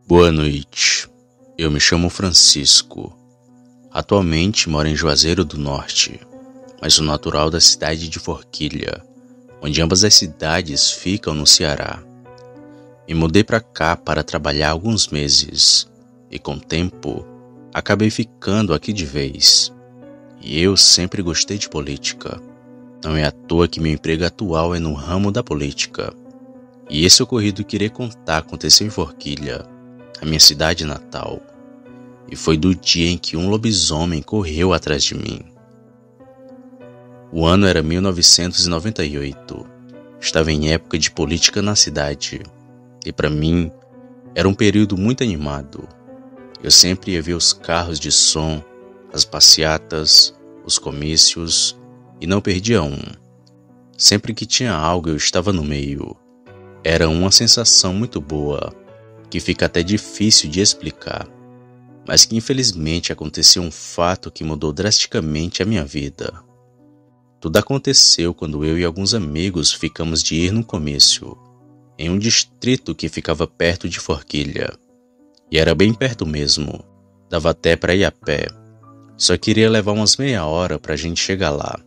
Boa noite, eu me chamo Francisco. Atualmente moro em Juazeiro do Norte, mas sou natural da cidade de Forquilha, onde ambas as cidades ficam no Ceará. Me mudei para cá para trabalhar alguns meses e com o tempo acabei ficando aqui de vez. E eu sempre gostei de política. Não é à toa que meu emprego atual é no ramo da política. E esse ocorrido que irei contar aconteceu em Forquilha, a minha cidade natal. E foi do dia em que um lobisomem correu atrás de mim. O ano era 1998. Estava em época de política na cidade. E para mim, era um período muito animado. Eu sempre ia ver os carros de som, as passeatas, os comícios, e não perdia um. Sempre que tinha algo, eu estava no meio. Era uma sensação muito boa, que fica até difícil de explicar, mas que infelizmente aconteceu um fato que mudou drasticamente a minha vida. Tudo aconteceu quando eu e alguns amigos ficamos de ir num comício, em um distrito que ficava perto de Forquilha. E era bem perto mesmo, dava até para ir a pé. Só queria levar umas meia hora para a gente chegar lá.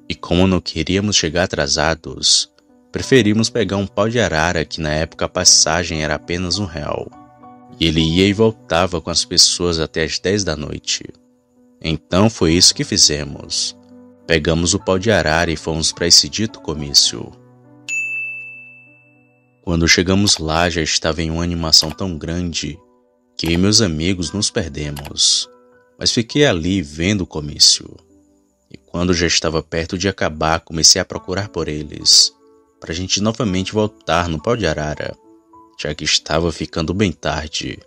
E como não queríamos chegar atrasados, preferimos pegar um pau de arara que na época a passagem era apenas R$1. E ele ia e voltava com as pessoas até as 10 da noite. Então foi isso que fizemos. Pegamos o pau de arara e fomos para esse dito comício. Quando chegamos lá já estava em uma animação tão grande que eu e meus amigos nos perdemos. Mas fiquei ali vendo o comício. E quando já estava perto de acabar, comecei a procurar por eles, para a gente novamente voltar no pau de arara, já que estava ficando bem tarde.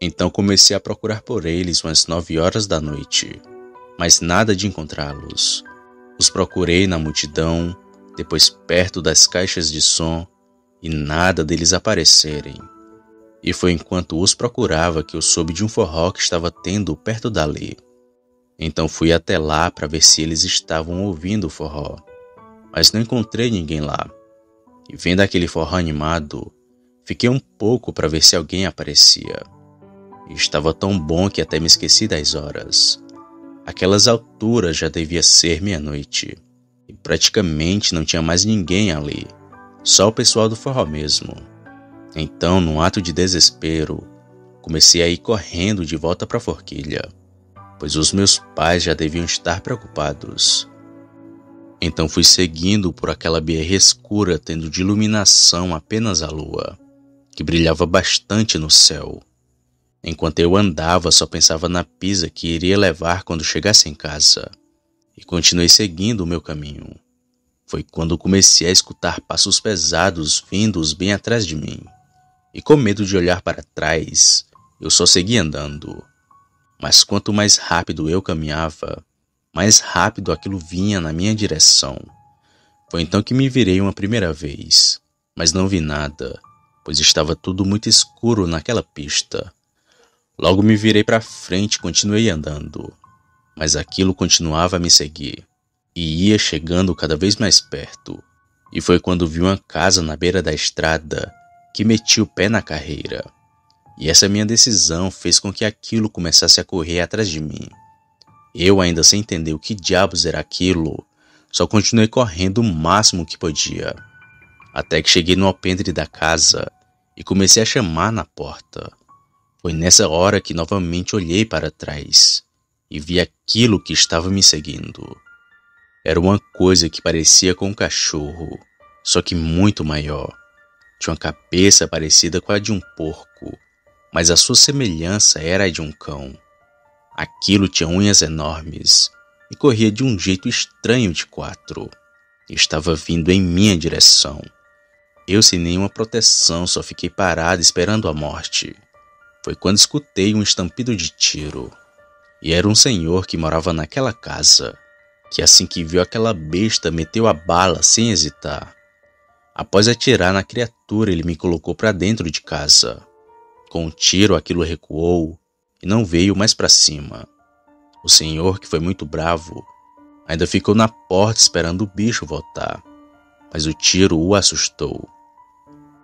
Então comecei a procurar por eles umas 9 horas da noite, mas nada de encontrá-los. Os procurei na multidão, depois perto das caixas de som, e nada deles aparecerem. E foi enquanto os procurava que eu soube de um forró que estava tendo perto dali. Então fui até lá para ver se eles estavam ouvindo o forró, mas não encontrei ninguém lá. E vendo aquele forró animado, fiquei um pouco para ver se alguém aparecia. E estava tão bom que até me esqueci das horas. Aquelas alturas já devia ser meia-noite, e praticamente não tinha mais ninguém ali, só o pessoal do forró mesmo. Então, num ato de desespero, comecei a ir correndo de volta para Forquilha, pois os meus pais já deviam estar preocupados. Então fui seguindo por aquela BR escura, tendo de iluminação apenas a lua, que brilhava bastante no céu. Enquanto eu andava, só pensava na pizza que iria levar quando chegasse em casa, e continuei seguindo o meu caminho. Foi quando comecei a escutar passos pesados vindos bem atrás de mim, e com medo de olhar para trás, eu só segui andando. Mas quanto mais rápido eu caminhava, mais rápido aquilo vinha na minha direção. Foi então que me virei uma primeira vez, mas não vi nada, pois estava tudo muito escuro naquela pista. Logo me virei para frente e continuei andando, mas aquilo continuava a me seguir, e ia chegando cada vez mais perto. E foi quando vi uma casa na beira da estrada que meti o pé na carreira. E essa minha decisão fez com que aquilo começasse a correr atrás de mim. Eu, ainda sem entender o que diabos era aquilo, só continuei correndo o máximo que podia, até que cheguei no alpendre da casa e comecei a chamar na porta. Foi nessa hora que novamente olhei para trás e vi aquilo que estava me seguindo. Era uma coisa que parecia com um cachorro, só que muito maior. Tinha uma cabeça parecida com a de um porco, mas a sua semelhança era a de um cão. Aquilo tinha unhas enormes e corria de um jeito estranho de 4. Estava vindo em minha direção. Eu, sem nenhuma proteção, só fiquei parado esperando a morte. Foi quando escutei um estampido de tiro. E era um senhor que morava naquela casa, que assim que viu aquela besta meteu a bala sem hesitar. Após atirar na criatura, ele me colocou para dentro de casa. Com um tiro, aquilo recuou e não veio mais para cima. O senhor, que foi muito bravo, ainda ficou na porta esperando o bicho voltar, mas o tiro o assustou.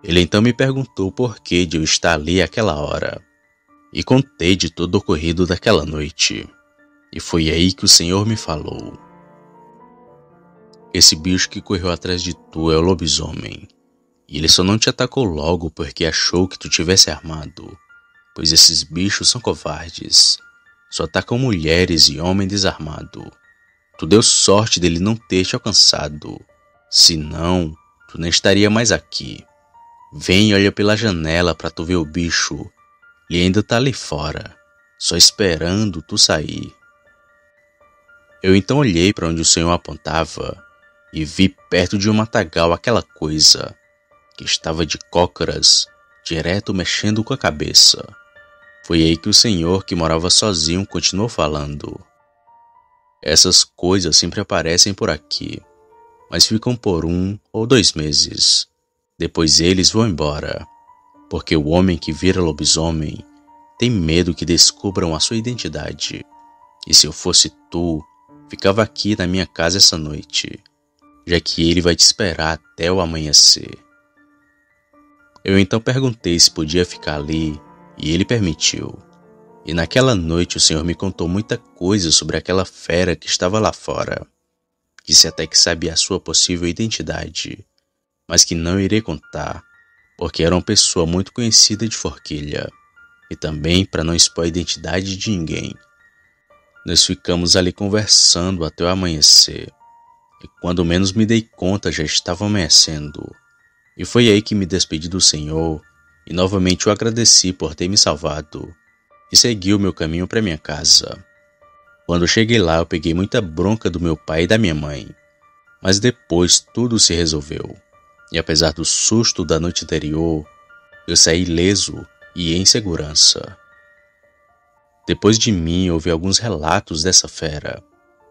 Ele então me perguntou por que de eu estar ali àquela hora, e contei de todo o ocorrido daquela noite. E foi aí que o Senhor me falou: esse bicho que correu atrás de tu é o lobisomem, e ele só não te atacou logo porque achou que tu tivesse armado, pois esses bichos são covardes, só atacam mulheres e homem desarmado. Tu deu sorte dele não ter te alcançado, senão tu nem estaria mais aqui. Vem e olha pela janela pra tu ver o bicho, e ainda tá ali fora, só esperando tu sair. Eu então olhei para onde o Senhor apontava e vi perto de um matagal aquela coisa que estava de cócoras, direto mexendo com a cabeça. Foi aí que o Senhor, que morava sozinho, continuou falando: essas coisas sempre aparecem por aqui, mas ficam por 1 ou 2 meses. Depois eles vão embora, porque o homem que vira lobisomem tem medo que descubram a sua identidade. E se eu fosse tu, ficava aqui na minha casa essa noite, já que ele vai te esperar até o amanhecer. Eu então perguntei se podia ficar ali, e ele permitiu. E naquela noite o Senhor me contou muita coisa sobre aquela fera que estava lá fora. Disse até que sabia a sua possível identidade, mas que não irei contar, porque era uma pessoa muito conhecida de Forquilha, e também para não expor a identidade de ninguém. Nós ficamos ali conversando até o amanhecer, e quando menos me dei conta já estava amanhecendo. E foi aí que me despedi do Senhor e novamente o agradeci por ter me salvado, e segui o meu caminho para minha casa. Quando cheguei lá, eu peguei muita bronca do meu pai e da minha mãe, mas depois tudo se resolveu. E apesar do susto da noite anterior, eu saí ileso e em segurança. Depois de mim, houve alguns relatos dessa fera,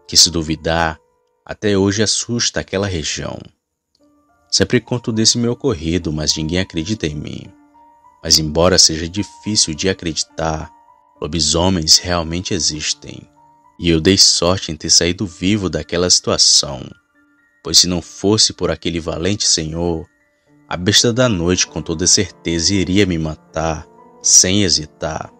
que se duvidar, até hoje assusta aquela região. Sempre conto desse meu ocorrido, mas ninguém acredita em mim. Mas embora seja difícil de acreditar, lobisomens realmente existem. E eu dei sorte em ter saído vivo daquela situação, pois se não fosse por aquele valente senhor, a besta da noite com toda certeza iria me matar, sem hesitar.